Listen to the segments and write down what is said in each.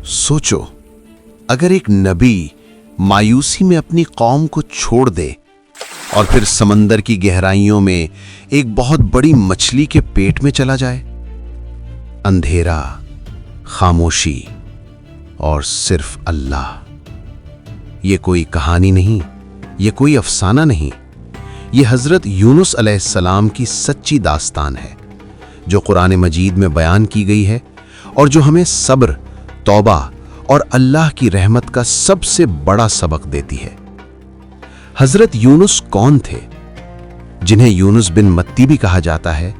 सोचो, अगर एक नबी मायूसी में अपनी कौम को छोड़ दे और फिर समंदर की गहराइयों में एक बहुत बड़ी मछली के पेट में चला जाए। अंधेरा, खामोशी और सिर्फ अल्लाह। ये कोई कहानी नहीं, ये कोई अफसाना नहीं, ये हजरत यूनुस अलैहिस्सलाम की सच्ची दास्तान है जो कुरान मजीद में बयान की गई है और जो हमें सब्र, तौबा और अल्लाह की रहमत का सबसे बड़ा सबक देती है। हजरत यूनुस कौन थे? जिन्हें यूनुस बिन मत्ती भी कहा जाता है,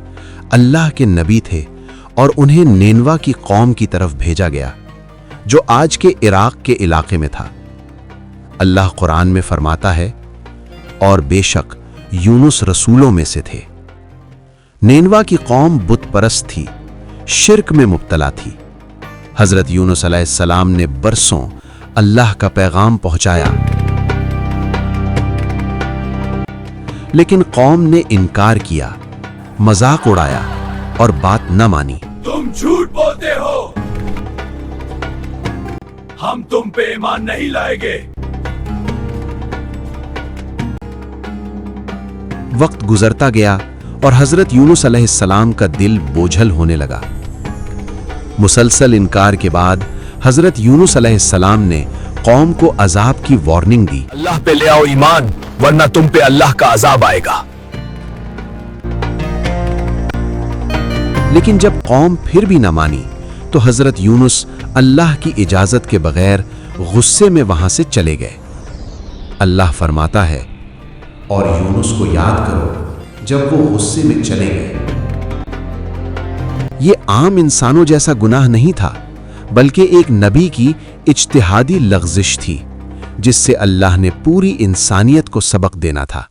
अल्लाह के नबी थे और उन्हें नेनवा की कौम की तरफ भेजा गया जो आज के इराक के इलाके में था। अल्लाह कुरान में फरमाता है, और बेशक यूनुस रसूलों में से थे। नेनवा की कौम बुत परस्त थी, शिर्क में मुब्तला थी। हजरत यूनुस अलैहिस्सलाम ने बरसों अल्लाह का पैगाम पहुंचाया, लेकिन कौम ने इनकार किया, मजाक उड़ाया और बात न मानी। तुम झूठ बोलते हो, हम तुम पे ईमान नहीं लाएंगे। वक्त गुजरता गया और हजरत यूनुस अलैहिस्सलाम का दिल बोझल होने लगा। मुसलसल इनकार के बाद हजरत यूनुस अलैहिस्सलाम ने कौम को अजाब की वार्निंग दी। अल्लाह पे ले आओ ईमान, वरना तुम पे अल्लाह का अजाब आएगा। लेकिन जब कौम फिर भी न मानी तो हजरत यूनुस अल्लाह की इजाजत के बगैर गुस्से में वहां से चले गए। अल्लाह फरमाता है, और यूनुस को याद करो जब वो गुस्से में चले गए। ये आम इंसानों जैसा गुनाह नहीं था, बल्कि एक नबी की इज्तिहादी लग़्ज़िश थी जिससे अल्लाह ने पूरी इंसानियत को सबक देना था।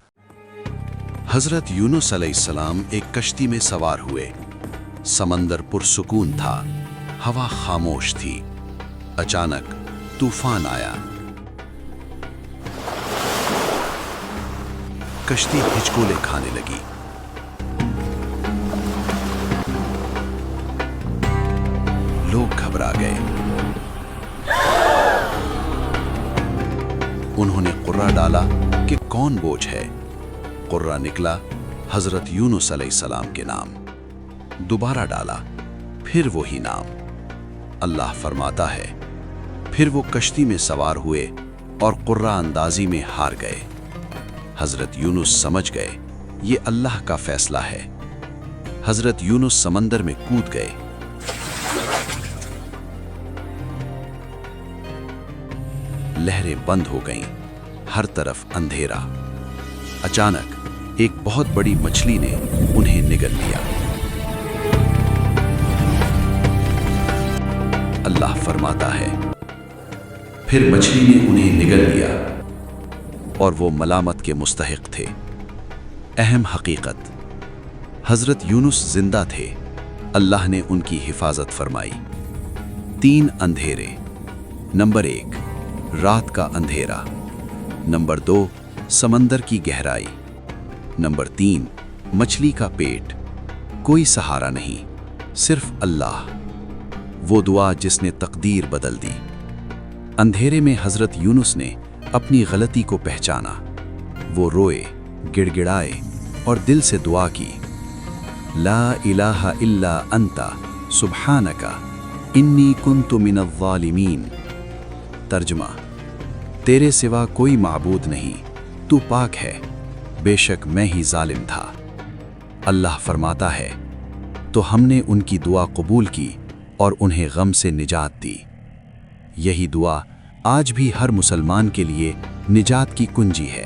हजरत यूनुस अलैहिस्सलाम एक कश्ती में सवार हुए। समंदर पुरसुकून था, हवा खामोश थी। अचानक तूफान आया। कश्ती हिचकोले खाने लगी। लोग घबरा गए। उन्होंने कुर्रा डाला कि कौन बोझ है। कुर्रा निकला हजरत यूनुस अलैहिस्सलाम के नाम। दोबारा डाला, फिर वही नाम। अल्लाह फरमाता है, फिर वो कश्ती में सवार हुए और कुर्रा अंदाजी में हार गए। हजरत यूनुस समझ गए ये अल्लाह का फैसला है। हजरत यूनुस समंदर में कूद गए। लहरें बंद हो गईं, हर तरफ अंधेरा। अचानक एक बहुत बड़ी मछली ने उन्हें निगल लिया। अल्लाह फरमाता है, फिर मछली ने उन्हें निगल लिया और वो मलामत के मुस्तहिक थे। अहम हकीकत, हजरत यूनुस जिंदा थे, अल्लाह ने उनकी हिफाजत फरमाई। 3 अंधेरे। नंबर 1, रात का अंधेरा। नंबर 2, समंदर की गहराई। नंबर 3, मछली का पेट। कोई सहारा नहीं, सिर्फ अल्लाह। वो दुआ जिसने तकदीर बदल दी। अंधेरे में हजरत यूनुस ने अपनी गलती को पहचाना। वो रोए, गिड़गिड़ाए और दिल से दुआ की, ला इलाहा इल्ला अंता सुब्हानका इन्नी कुन्तु मिनज़्ज़ालिमीन। तर्जुमा, तेरे सिवा कोई माबूद नहीं, तू पाक है, बेशक मैं ही जालिम था। अल्लाह फरमाता है, तो हमने उनकी दुआ कबूल की और उन्हें गम से निजात दी। यही दुआ आज भी हर मुसलमान के लिए निजात की कुंजी है।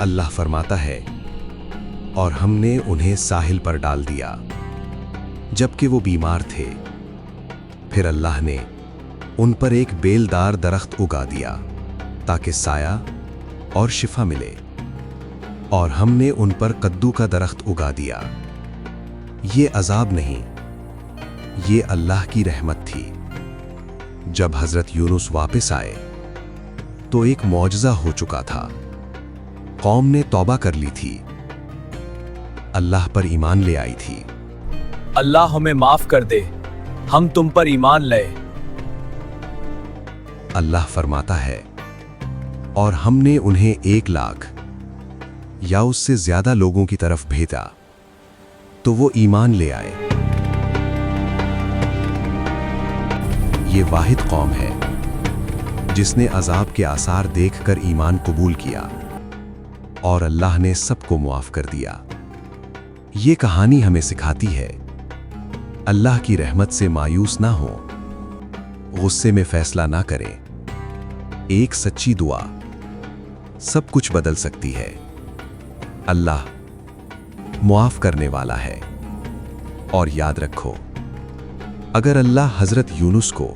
अल्लाह फरमाता है, और हमने उन्हें साहिल पर डाल दिया जबकि वो बीमार थे। फिर अल्लाह ने उन पर एक बेलदार दरख्त उगा दिया ताकि साया और शिफा मिले, और हमने उन पर कद्दू का दरख्त उगा दिया। ये अजाब नहीं, ये अल्लाह की रहमत थी। जब हजरत यूनुस वापस आए तो एक मौजज़ा हो चुका था। कौम ने तौबा कर ली थी, अल्लाह पर ईमान ले आई थी। अल्लाह हमें माफ कर दे, हम तुम पर ईमान लाए। अल्लाह फरमाता है, और हमने उन्हें 1 लाख या उससे ज्यादा लोगों की तरफ भेजा तो वो ईमान ले आए। ये वाहिद कौम है जिसने अजाब के आसार देखकर ईमान कबूल किया और अल्लाह ने सबको मुआफ कर दिया। ये कहानी हमें सिखाती है अल्लाह की रहमत से मायूस ना हो, गुस्से में फैसला ना करें। एक सच्ची दुआ सब कुछ बदल सकती है। अल्लाह मुआफ करने वाला है। और याद रखो, अगर अल्लाह हजरत यूनुस को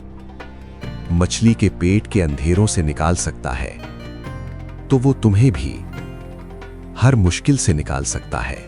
मछली के पेट के अंधेरों से निकाल सकता है तो वो तुम्हें भी हर मुश्किल से निकाल सकता है।